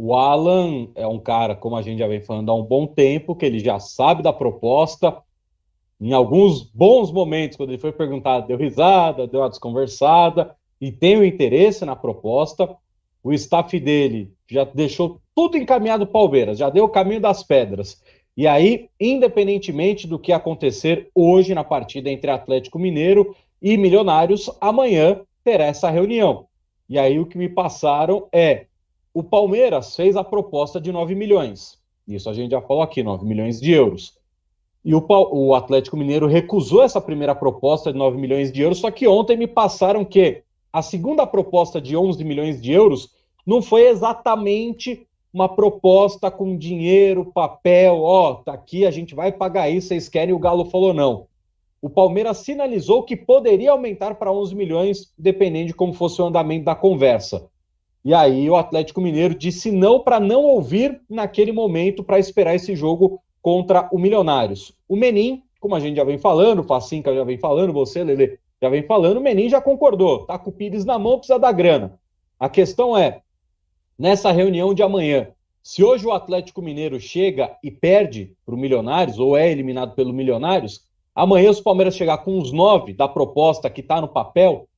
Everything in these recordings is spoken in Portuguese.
O Alan é um cara, como a gente já vem falando há um bom tempo, que ele já sabe da proposta. Em alguns bons momentos, quando ele foi perguntado, deu risada, deu uma desconversada e tem o interesse na proposta. O staff dele já deixou tudo encaminhado para o Palmeiras, já deu o caminho das pedras. E aí, independentemente do que acontecer hoje na partida entre Atlético Mineiro e Milionários, amanhã terá essa reunião. E aí o que me passaram é: o Palmeiras fez a proposta de 9 milhões. Isso a gente já falou aqui, 9 milhões de euros. E o Atlético Mineiro recusou essa primeira proposta de 9 milhões de euros, só que ontem me passaram que a segunda proposta de 11 milhões de euros não foi exatamente uma proposta com dinheiro, papel, ó, tá aqui, a gente vai pagar isso, vocês querem? O Galo falou não. O Palmeiras sinalizou que poderia aumentar para 11 milhões, dependendo de como fosse o andamento da conversa. E aí o Atlético Mineiro disse não para não ouvir naquele momento para esperar esse jogo contra o Milionários. O Menin, como a gente já vem falando, o Facinca já vem falando, você, Lele, já vem falando, o Menin já concordou, tá com o Pires na mão, precisa da grana. A questão é, nessa reunião de amanhã, se hoje o Atlético Mineiro chega e perde para o Milionários, ou é eliminado pelo Milionários, amanhã se o Palmeiras chegar com os 9 da proposta que está no papel,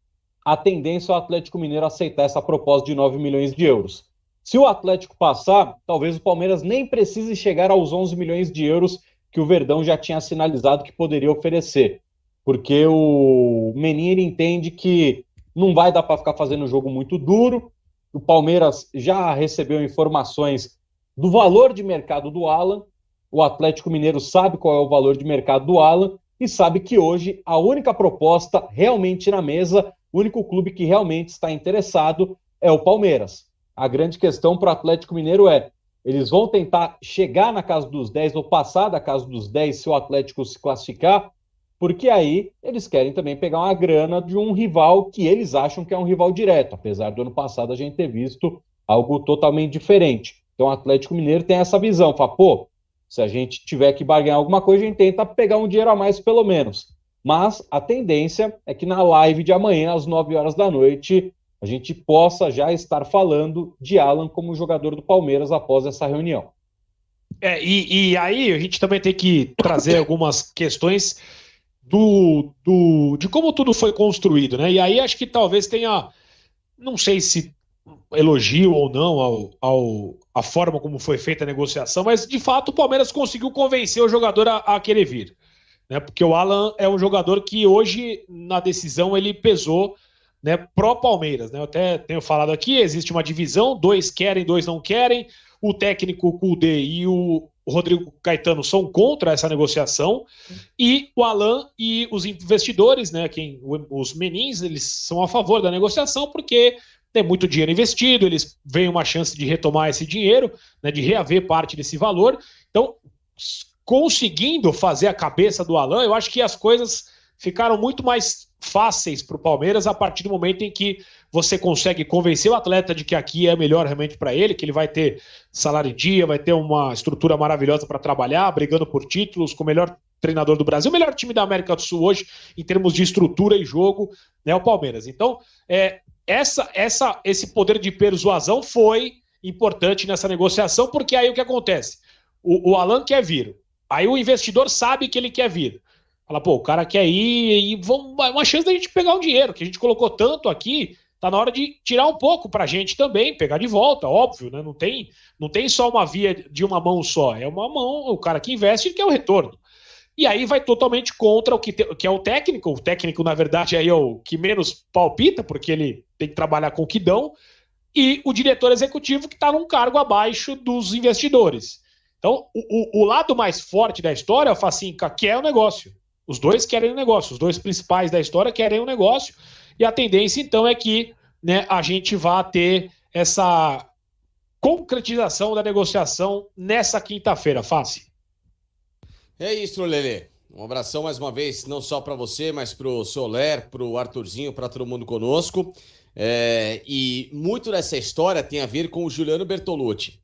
a tendência é o Atlético Mineiro aceitar essa proposta de 9 milhões de euros. Se o Atlético passar, talvez o Palmeiras nem precise chegar aos 11 milhões de euros que o Verdão já tinha sinalizado que poderia oferecer. Porque o Menin entende que não vai dar para ficar fazendo um jogo muito duro. O Palmeiras já recebeu informações do valor de mercado do Alan. O Atlético Mineiro sabe qual é o valor de mercado do Alan e sabe que hoje a única proposta realmente na mesa, o único clube que realmente está interessado é o Palmeiras. A grande questão para o Atlético Mineiro é: eles vão tentar chegar na casa dos 10 ou passar da casa dos 10 se o Atlético se classificar, porque aí eles querem também pegar uma grana de um rival que eles acham que é um rival direto, apesar do ano passado a gente ter visto algo totalmente diferente. Então o Atlético Mineiro tem essa visão, fala, pô, se a gente tiver que barganhar alguma coisa, a gente tenta pegar um dinheiro a mais pelo menos. Mas a tendência é que na live de amanhã, às 9 horas da noite, a gente possa já estar falando de Alan como jogador do Palmeiras após essa reunião. E aí a gente também tem que trazer algumas questões de como tudo foi construído, né? E aí acho que talvez tenha, não sei se elogio ou não a forma como foi feita a negociação, mas de fato o Palmeiras conseguiu convencer o jogador a querer vir, né? Porque o Alan é um jogador que hoje na decisão ele pesou, né, pró Palmeiras, né? Eu até tenho falado aqui, existe uma divisão, 2 querem, 2 não querem. O técnico Kudê e o Rodrigo Caetano são contra essa negociação e o Alan e os investidores, né, os menins, eles são a favor da negociação porque tem muito dinheiro investido, eles veem uma chance de retomar esse dinheiro, né, de reaver parte desse valor. Então, conseguindo fazer a cabeça do Alan, eu acho que as coisas ficaram muito mais fáceis para o Palmeiras a partir do momento em que você consegue convencer o atleta de que aqui é melhor realmente para ele, que ele vai ter salário em dia, vai ter uma estrutura maravilhosa para trabalhar, brigando por títulos, com o melhor treinador do Brasil, o melhor time da América do Sul hoje, em termos de estrutura e jogo, né, o Palmeiras. Então, esse poder de persuasão foi importante nessa negociação, porque aí o que acontece? O Alan quer vir, aí o investidor sabe que ele quer vir. Fala, pô, o cara quer ir e uma chance da gente pegar um dinheiro, que a gente colocou tanto aqui, tá na hora de tirar um pouco pra gente também, pegar de volta, óbvio, né? Não tem só uma via de uma mão só, é uma mão, o cara que investe quer o retorno. E aí vai totalmente contra que é o técnico, na verdade, aí é o que menos palpita, porque ele tem que trabalhar com o que dão, e o diretor executivo que está num cargo abaixo dos investidores. Então, o lado mais forte da história, o Facinca, quer o negócio. Os dois querem o negócio, os dois principais da história querem o negócio, e a tendência, então, é que, né, a gente vá ter essa concretização da negociação nessa quinta-feira, Fácil. É isso, Lelê. Um abração mais uma vez, não só para você, mas para o Soler, para o Arthurzinho, para todo mundo conosco. E muito dessa história tem a ver com o Juliano Bertolucci,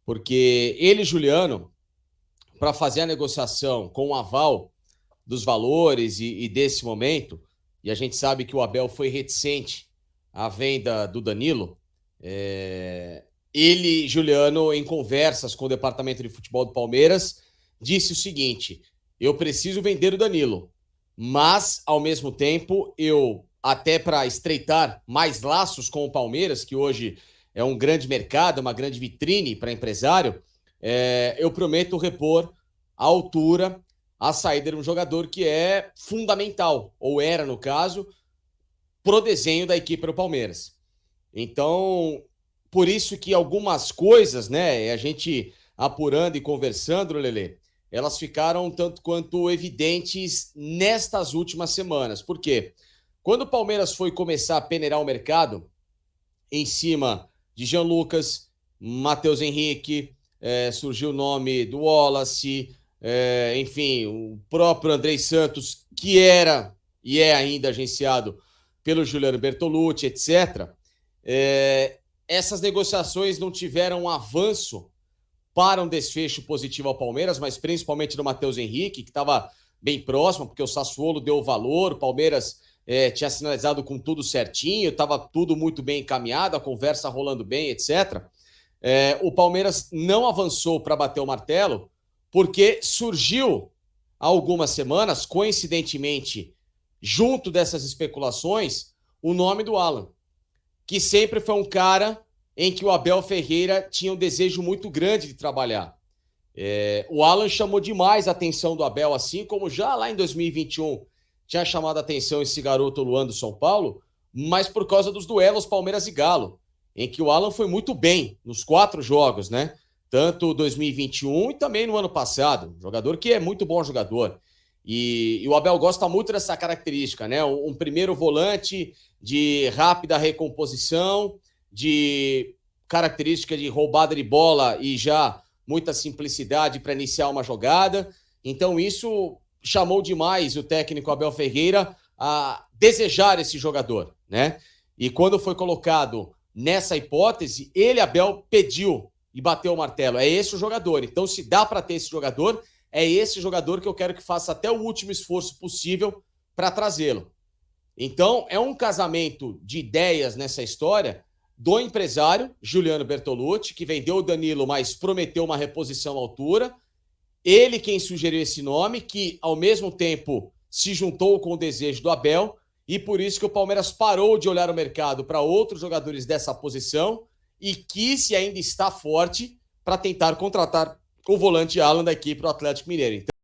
porque ele, Juliano, para fazer a negociação com o aval dos valores e desse momento, e a gente sabe que o Abel foi reticente à venda do Danilo, ele, Juliano, em conversas com o departamento de futebol do Palmeiras, disse o seguinte: eu preciso vender o Danilo, mas, ao mesmo tempo, até para estreitar mais laços com o Palmeiras, que hoje é um grande mercado, uma grande vitrine para empresário, eu prometo repor à altura a saída de um jogador que é fundamental, ou era no caso, pro desenho da equipe do Palmeiras. Então, por isso que algumas coisas, né, a gente apurando e conversando, Lelê, elas ficaram tanto quanto evidentes nestas últimas semanas. Por quê? Quando o Palmeiras foi começar a peneirar o mercado, em cima de Jean Lucas, Matheus Henrique, surgiu o nome do Wallace, enfim, o próprio Andrei Santos, que era e é ainda agenciado pelo Juliano Bertolucci, etc. Essas negociações não tiveram um avanço para um desfecho positivo ao Palmeiras, mas principalmente do Matheus Henrique, que estava bem próximo, porque o Sassuolo deu o valor, o Palmeiras tinha sinalizado com tudo certinho, estava tudo muito bem encaminhado, a conversa rolando bem, etc. O Palmeiras não avançou para bater o martelo, porque surgiu há algumas semanas, coincidentemente, junto dessas especulações, o nome do Alan, que sempre foi um cara em que o Abel Ferreira tinha um desejo muito grande de trabalhar. O Alan chamou demais a atenção do Abel, assim como já lá em 2021 tinha chamado a atenção esse garoto Luan do São Paulo, mas por causa dos duelos Palmeiras e Galo, em que o Alan foi muito bem nos 4 jogos, né? Tanto 2021 e também no ano passado. Jogador que é muito bom jogador. E o Abel gosta muito dessa característica, né? Um primeiro volante de rápida recomposição, de característica de roubada de bola e já muita simplicidade para iniciar uma jogada. Então isso chamou demais o técnico Abel Ferreira a desejar esse jogador, né? E quando foi colocado nessa hipótese, ele, Abel, pediu e bateu o martelo. É esse o jogador. Então, se dá para ter esse jogador, é esse jogador que eu quero que faça até o último esforço possível para trazê-lo. Então, é um casamento de ideias nessa história do empresário Juliano Bertolucci, que vendeu o Danilo, mas prometeu uma reposição à altura. Ele quem sugeriu esse nome, que ao mesmo tempo se juntou com o desejo do Abel, e por isso que o Palmeiras parou de olhar o mercado para outros jogadores dessa posição e quis e ainda está forte para tentar contratar o volante Alan da equipe do Atlético Mineiro. Então,